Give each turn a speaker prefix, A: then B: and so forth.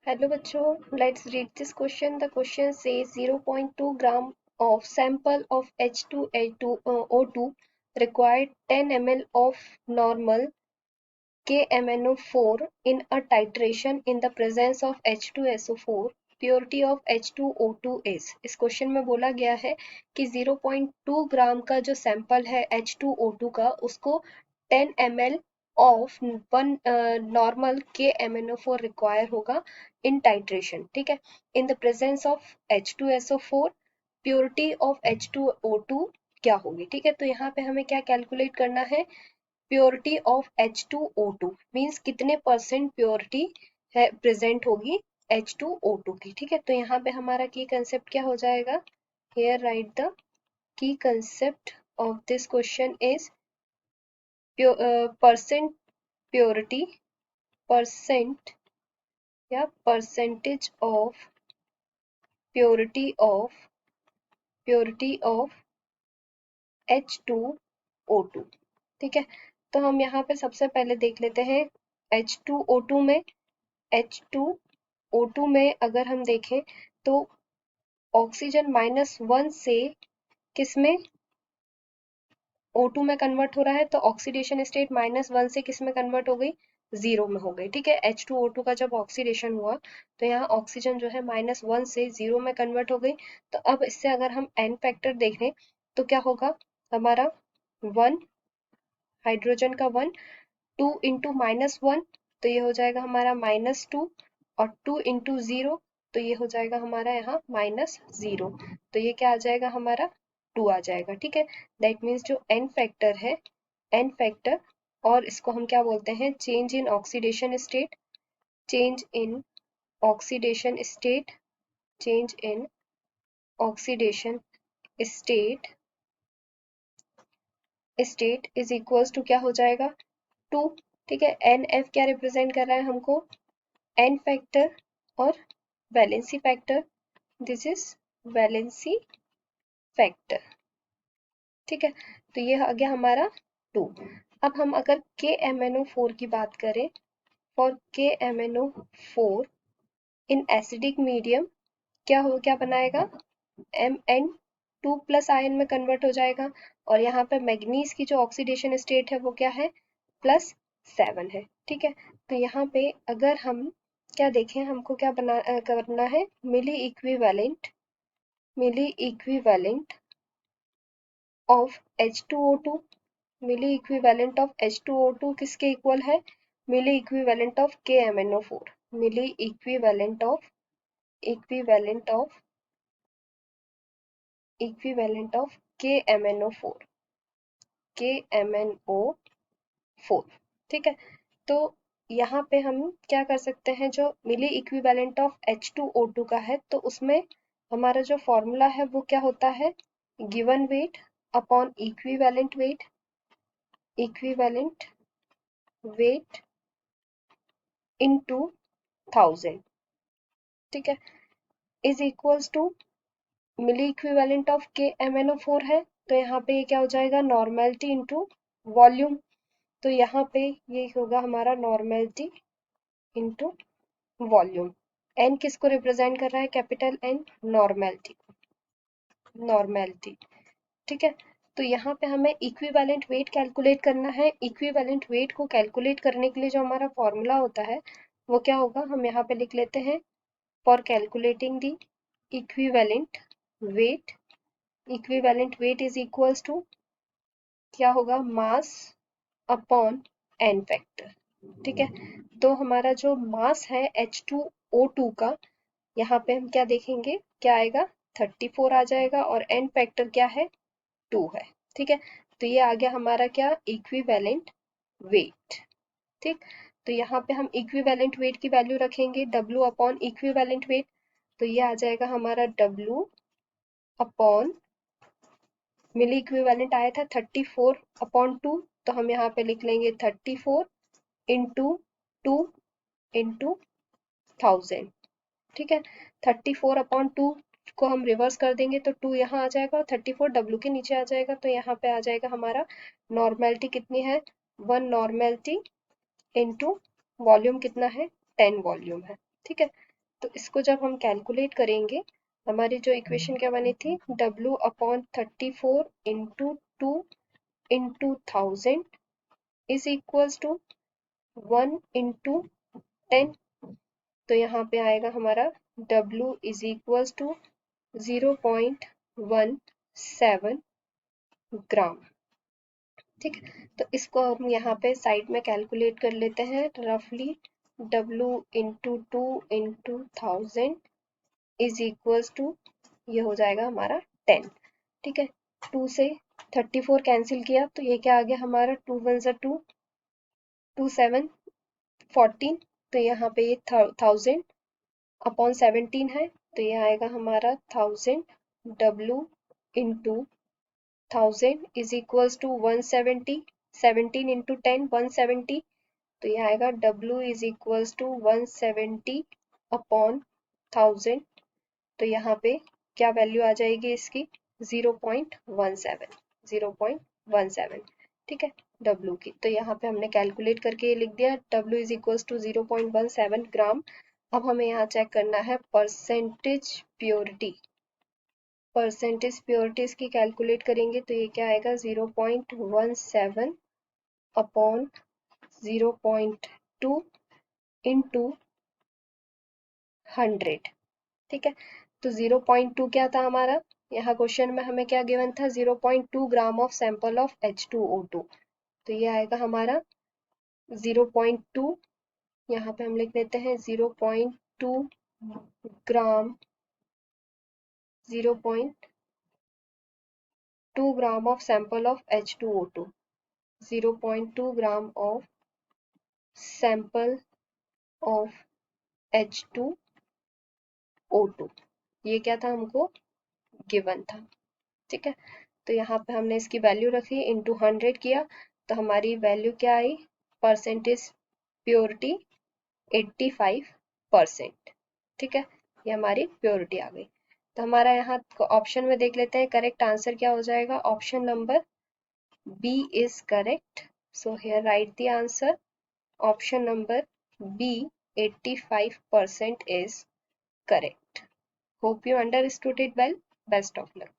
A: Hello बच्चों, let's read this question. The question says 0.2 gram of sample of H2O2 required 10 ml of normal KMnO4 in a titration in the presence of H2SO4. Purity of H2O2 is. इस question में बोला गया है कि 0.2 ग्राम का जो sample है H2O2 का उसको 10 ml of one normal KMnO4 require होगा इन टाइट्रेशन, ठीक है, in the presence of H2SO4. Purity of H2O2 क्या होगी, ठीक है। तो यहाँ पे हमें क्या कैलकुलेट करना है, प्योरिटी ऑफ H2O2 मीन्स कितने परसेंट प्योरिटी है प्रेजेंट होगी H2O2 की, ठीक है। तो यहाँ पे हमारा की कंसेप्ट क्या हो जाएगा, here right the key concept of this question is percent purity, percent या percentage of purity of H2O2, ठीक है। तो हम यहाँ पे सबसे पहले देख लेते हैं H2O2 में, H2O2 में अगर हम देखें तो ऑक्सीजन -1 से किस में O2 में कन्वर्ट हो रहा है, तो ऑक्सीडेशन स्टेट -1 से किस में कन्वर्ट हो गई, 0 में हो गई, ठीक है। H2O2 का जब ऑक्सीडेशन हुआ तो यहाँ ऑक्सीजन जो है -1 से 0 में कन्वर्ट हो गई। तो अब इससे अगर हम n फैक्टर देखें तो क्या होगा हमारा 1, हाइड्रोजन का 1, 2 इंटू -1 तो ये हो जाएगा हमारा -2, और 2 इंटू 0 तो ये हो जाएगा हमारा यहाँ -0, तो ये क्या आ जाएगा हमारा 2 आ जाएगा, ठीक है। दैट मीन्स जो n फैक्टर है, n फैक्टर, और इसको हम क्या बोलते हैं, change in oxidation state, change in oxidation state, change in oxidation state is equals to क्या हो जाएगा 2, ठीक है। NF क्या रिप्रेजेंट कर रहा है हमको, n फैक्टर और valency factor, this is valency factor, ठीक है। तो ये आ गया हमारा 2। अब हम अगर KMnO4 की बात करें, for KMnO4 in acidic medium क्या बनाएगा, Mn2+ आयन में कन्वर्ट हो जाएगा, और यहाँ पे मैग्नीज की जो ऑक्सीडेशन स्टेट है वो क्या है, +7 है, ठीक है। तो यहाँ पे अगर हम क्या देखें, हमको क्या करना है, milli equivalent of H2O2, milli equivalent of H2O2 किसके इक्वल है, milli equivalent of KMnO4, milli equivalent of KMnO4, ठीक है। तो यहाँ पे हम क्या कर सकते हैं, जो मिली इक्विवेलेंट ऑफ H2O2 का है तो उसमें हमारा जो फॉर्मूला है वो क्या होता है, given weight upon equivalent weight into 1000, ठीक है, is equals to milli equivalent of KMnO4 है, तो यहाँ पे ये क्या हो जाएगा, नॉर्मेलिटी इनटू वॉल्यूम, तो यहाँ पे ये होगा हमारा नॉर्मेलिटी इनटू वॉल्यूम। n किसको रिप्रेजेंट कर रहा है, कैपिटल N, नॉर्मेलिटी, ठीक है। तो यहाँ पे हमें इक्विवेलेंट वेट कैलकुलेट करना है। इक्विवेलेंट वेट को कैलकुलेट करने के लिए जो हमारा फॉर्मूला होता है वो क्या होगा, हम यहाँ पे लिख लेते हैं, for calculating the equivalent weight is equals to क्या होगा, मास अपॉन n फैक्टर, ठीक है। तो हमारा जो मास है H2O2 का, यहाँ पे हम क्या देखेंगे, क्या आएगा, 34 आ जाएगा, और n फैक्टर क्या है, 2 है, ठीक है। तो ये आ गया हमारा क्या, इक्विवेलेंट वेट, ठीक। तो यहाँ पे हम इक्विवेलेंट वेट की वैल्यू रखेंगे W अपॉन इक्विवेलेंट वेट, तो ये आ जाएगा हमारा W अपॉन मिली इक्विवेलेंट आया था 34/2, तो हम यहाँ पे लिख लेंगे 34 इंटू 2 इंटू 1000, ठीक है। 34/2 को हम रिवर्स कर देंगे तो 2 यहाँ आ जाएगा, और 34 W के नीचे आ जाएगा, तो यहाँ पे आ जाएगा हमारा नॉर्मेलिटी कितनी है, 1 नॉर्मेलिटी इंटू वॉल्यूम कितना है, 10 वॉल्यूम है, ठीक है। तो इसको जब हम कैलकुलेट करेंगे, हमारी जो इक्वेशन क्या बनी थी, W/34 into 2 into 1000 is equals to 1 into 10। तो यहाँ पे आएगा हमारा W is equals to 0.17 gram. ठीक है, तो इसको हम यहाँ पे साइड में कैलकुलेट कर लेते हैं। रफली W into 2 into 1000 is equals to, ये हो जाएगा हमारा 10। ठीक है, 2 से 34 कैंसिल किया तो ये क्या आ गया हमारा, 2 1 ज़ा 2, 2 7 14। तो यहाँ पे ये 1000 अपॉन 17 है, तो ये आएगा हमारा 1000 W into 1000 is equals to 170, 17 into 10 170। तो ये आएगा W is equals to 170 upon 1000। तो यहाँ पे क्या वैल्यू आ जाएगी इसकी, 0.17, 0.17। ठीक है, W की। तो यहाँ पे हमने कैलकुलेट करके लिख दिया, W इज इक्वल्स टू 0.17 ग्राम। अब हमें यहाँ चेक करना है परसेंटेज प्योरिटी। परसेंटेज प्योरिटी इसकी कैलकुलेट करेंगे तो ये क्या आएगा, 0.17 अपॉन 0.2 इंटू 100। ठीक है, तो 0.2 क्या था हमारा, यहाँ क्वेश्चन में हमें क्या गिवन था, 0.2 gram of sample of H2O2। तो ये आएगा हमारा 0.2, यहाँ पे हम लिख देते हैं 0.2 ग्राम, 0.2 gram of sample of H2O2, 0.2 gram of sample of H2O2। ये क्या था, हमको गिवन था। ठीक है, तो यहाँ पे हमने इसकी वैल्यू रखी, इंटू 100 किया, तो हमारी वैल्यू क्या आई, परसेंटेज प्योरिटी 85%। ठीक है, ये हमारी प्योरिटी आ गई। तो हमारा यहाँ ऑप्शन में देख लेते हैं करेक्ट आंसर क्या हो जाएगा। Option number B is correct, so here right the answer. Option number B 85% is correct. Hope you understood it well. Best of luck.